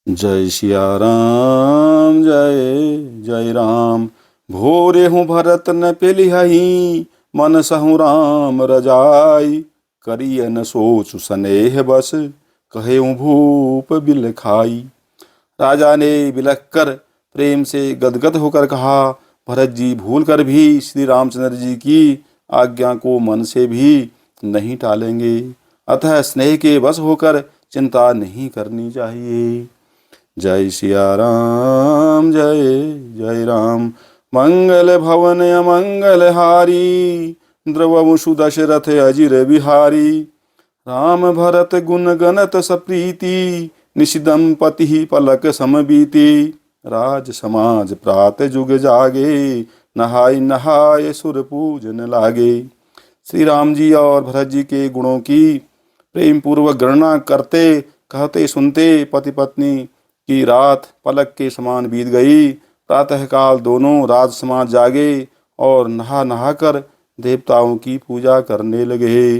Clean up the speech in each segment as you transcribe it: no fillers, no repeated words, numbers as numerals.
जय सिया राम जय जय राम। भोरे हूँ भरत न पेलिहहीं, मन सहु राम रजाई। करिय न सोचु सनेह बस, कहे भूप बिल खाई। राजा ने बिलख कर प्रेम से गदगद होकर कहा, भरत जी भूल कर भी श्री रामचंद्र जी की आज्ञा को मन से भी नहीं टालेंगे, अतः स्नेह के वश होकर चिंता नहीं करनी चाहिए। जय सिया राम जय जय राम। मंगल भवन अमंगल हारी, द्रवमुषु दशरथ अजिर बिहारी। राम भरत गुण गणत सप्रीति, निशिदंपति पलक समबीति। राज समाज प्रात जुग जागे, नहाय नहाय सुर पूजन लागे। श्री राम जी और भरत जी के गुणों की प्रेम पूर्वक गणना करते कहते सुनते पति पत्नी की रात पलक के समान बीत गई। प्रातःकाल दोनों राज समाज जागे और नहा नहा कर देवताओं की पूजा करने लगे।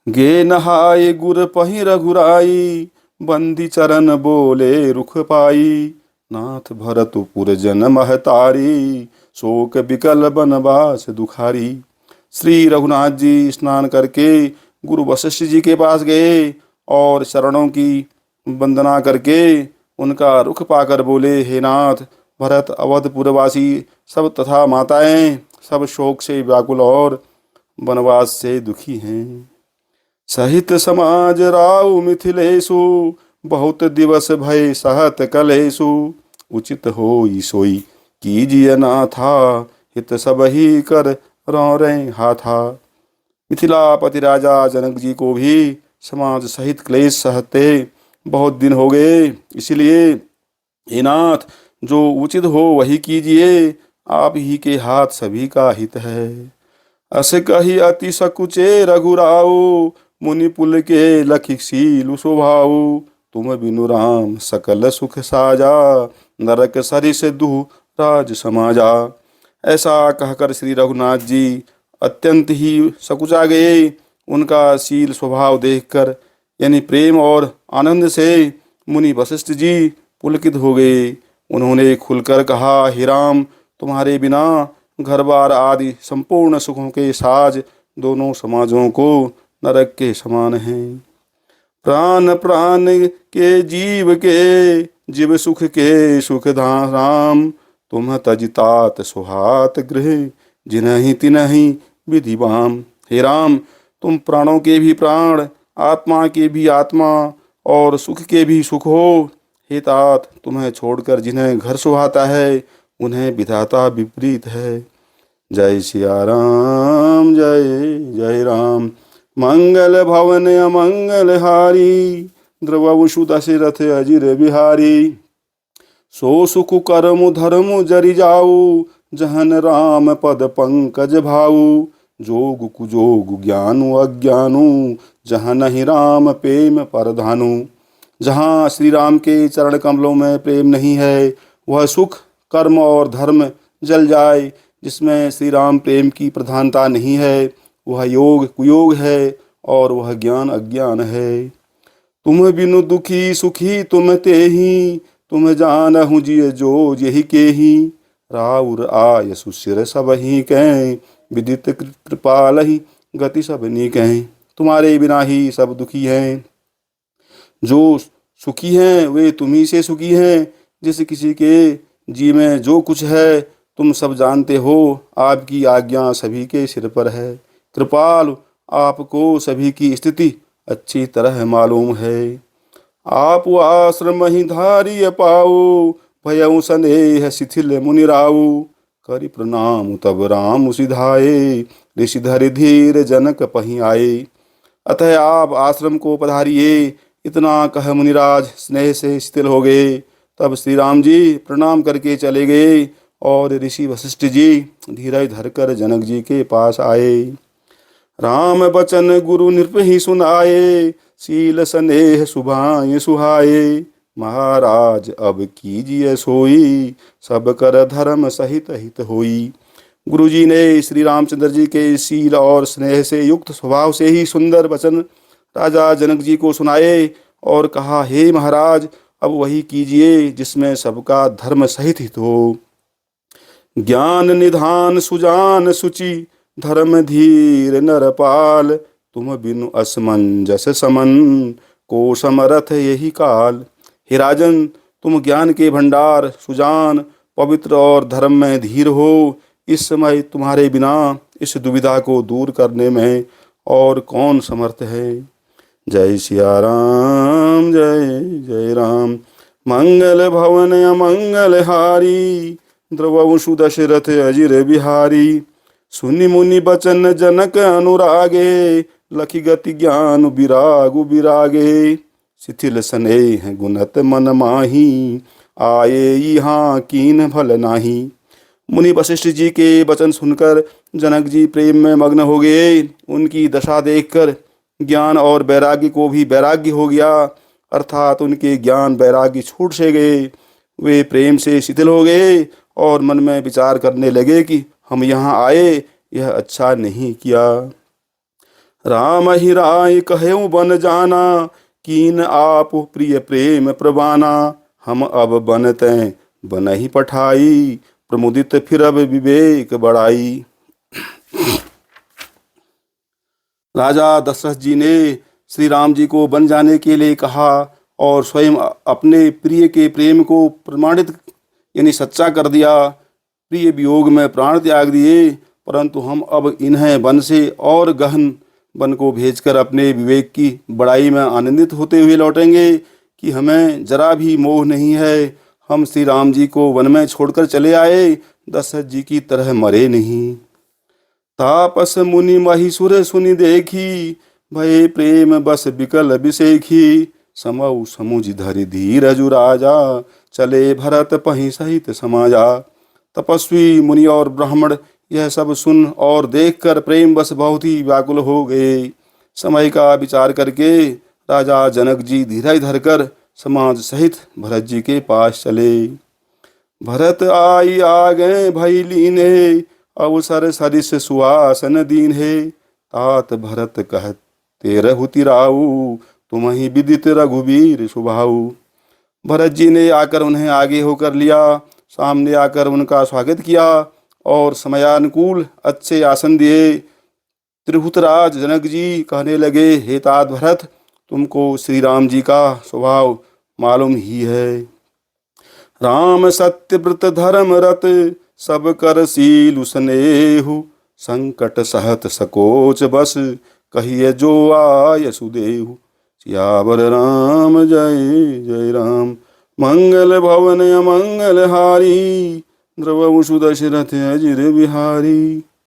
गे नहाए गुर पहि रघुराई, बंदी चरण बोले रुख पाई। नाथ भरतपुर जन महतारी, शोक बिकल बनवास दुखारी। श्री रघुनाथ जी स्नान करके गुरु वशिष्ठ जी के पास गए और चरणों की वंदना करके उनका रुख पाकर बोले, हे नाथ, भरत अवधपुरवासी सब तथा माताएं सब शोक से व्याकुल और वनवास से दुखी हैं। सहित समाज राव मिथिलेशु, बहुत दिवस भय सहत कलेशु। उचित होई सोई कीजिए नाथा, हित सब ही कर रौरे हाथा। मिथिलापति राजा जनक जी को भी समाज सहित क्लेश सहते बहुत दिन हो गए, इसलिए हे नाथ, जो उचित हो वही कीजिए, आप ही के हाथ सभी का हित है। अस कही अति सकुचे रघुराऊ, मुनि पुल के लखिशीलु स्वभाऊ। तुम बिनु राम सकल सुख साजा, नरक सरिस दुह राज समाजा। ऐसा कहकर श्री रघुनाथ जी अत्यंत ही सकुचा गए। उनका शील स्वभाव देखकर यानी प्रेम और आनंद से मुनि वशिष्ठ जी पुलकित हो गए। उन्होंने खुलकर कहा, हे राम, तुम्हारे बिना घर बार आदि संपूर्ण सुखों के साज दोनों समाजों को नरक के समान हैं। प्राण प्राण के जीव के, जीव सुख के सुख राम। तुम तजितात सुहात गृह, जिनहि तिनहि विधि बाम। हे राम, तुम प्राणों के भी प्राण, आत्मा के भी आत्मा और सुख के भी सुख हो। हे तात, तुम्हें छोड़कर जिन्हें घर सुहाता है उन्हें विधाता विपरीत है। जय सिया राम जय जय राम। मंगल भवन अमंगल हारी, द्रवमुषु दशरथ अजिर बिहारी। सो सुख कर्म धर्म जरि जाऊ, जहन राम पद पंकज भाऊ। जोग कुजोग ज्ञानु अज्ञानु, जहाँ नहीं राम प्रेम परधानु। जहाँ श्री राम के चरण कमलों में प्रेम नहीं है, वह सुख कर्म और धर्म जल जाए। जिसमें श्री राम प्रेम की प्रधानता नहीं है, वह योग कुयोग है और वह ज्ञान अज्ञान है। तुम बिनु दुखी सुखी तुम तेहि, तुम जानहु जिय जो यही केहि। राउर आय सुशिर सब ही कहें, विदित कृपाल ही गति सब नी कहें। तुम्हारे बिना ही सब दुखी हैं, जो सुखी हैं वे तुम्ही से सुखी हैं। जिस किसी के जी में जो कुछ है तुम सब जानते हो। आपकी आज्ञा सभी के सिर पर है। कृपाल, आपको सभी की स्थिति अच्छी तरह मालूम है। आप आश्रम ही धारिय पाओ, भयउ सनेह शिथिल मुनिराऊ। करि प्रणाम तब राम सिधाए, ऋषिधर धीर जनक पहीं आए। अतः आप आश्रम को पधारिए। इतना कह मुनिराज स्नेह से शिथिल हो गए। तब श्री राम जी प्रणाम करके चले गए और ऋषि वशिष्ठ जी धीरज धरकर जनक जी के पास आए। राम बचन गुरु नृपहि सुनाए, शील स्नेह सुभाय सुहाए। महाराज अब कीजिए सोई, सब कर धर्म सहित हित होई। गुरुजी ने श्री रामचंद्र जी के शील और स्नेह से युक्त स्वभाव से ही सुंदर वचन राजा जनक जी को सुनाए और कहा, हे महाराज, अब वही कीजिए जिसमें सबका धर्म सहित हित हो। ज्ञान निधान सुजान सुचि, धर्म धीर नरपाल, तुम बिनु असमंजस समन, को समरथ यही काल। हे राजन, तुम ज्ञान के भंडार, सुजान, पवित्र और धर्म में धीर हो। इस समय तुम्हारे बिना इस दुविधा को दूर करने में और कौन समर्थ है। जय सिया राम, जय जय राम। मंगल भवन अमंगल हारी, द्रवंशु दशरथ अजिर बिहारी। सुनि मुनि बचन जनक अनुरागे, लखि गति ज्ञान विरागु विरागे। शिथिल स्नेह गुणत मन माही, आए यहाँ कीन भल नाही। मुनि वशिष्ठ जी के वचन सुनकर जनक जी प्रेम में मग्न हो गए। उनकी दशा देखकर ज्ञान और वैराग्य को भी वैराग्य हो गया, अर्थात उनके ज्ञान वैराग्य छूट से गए। वे प्रेम से शिथिल हो गए और मन में विचार करने लगे कि हम यहाँ आए यह अच्छा नहीं किया। राम ही राय कहेऊ बन जाना, कीन आप प्रिय प्रेम प्रवाना। हम अब बनते बन ही पठाई, प्रमुदित फिर अब विवेक बढ़ाई। राजा दशरथ जी ने श्री राम जी को बन जाने के लिए कहा और स्वयं अपने प्रिय के प्रेम को प्रमाणित यानी सच्चा कर दिया। प्रिय वियोग में प्राण त्याग दिए, परंतु हम अब इन्हें वन से और गहन वन को भेजकर अपने विवेक की बड़ाई में आनंदित होते हुए लौटेंगे कि हमें जरा भी मोह नहीं है। हम श्री राम जी को वन में छोड़कर चले आए, दशरथ जी की तरह मरे नहीं। तापस मुनि महिसुर सुनि देखी, भय प्रेम बस बिकल बिसेखी। समौ समुझ धरि धीरजु राजा, चले भरत पहि सहित समाजा। तपस्वी मुनि और ब्राह्मण यह सब सुन और देखकर प्रेम बस बहुत ही व्याकुल हो गए। समय का विचार करके राजा जनक जी धीरज धरकर समाज सहित भरत जी के पास चले। भरत आई आगे भई लीने, अवसर सरिस सुहासन दीन्हे। तात भरत कहते रहु तिराऊ, तुम ही विदित रघुवीर स्वभाऊ। भरत जी ने आकर उन्हें आगे होकर लिया, सामने आकर उनका स्वागत किया और समयानुकूल अच्छे आसन दिए। त्रिभुतराज जनक जी कहने लगे, हे तात भरत, तुमको श्री राम जी का स्वभाव मालूम ही है। राम सत्य व्रत धर्म रत, सब कर शील स्नेहु। संकट सहत सकोच बस, कहिए जो आय सुदेहु। सियावर राम जय जय राम। मंगल भवन अमंगल हारी, द्रवंशु दशरथ अजिर बिहारी।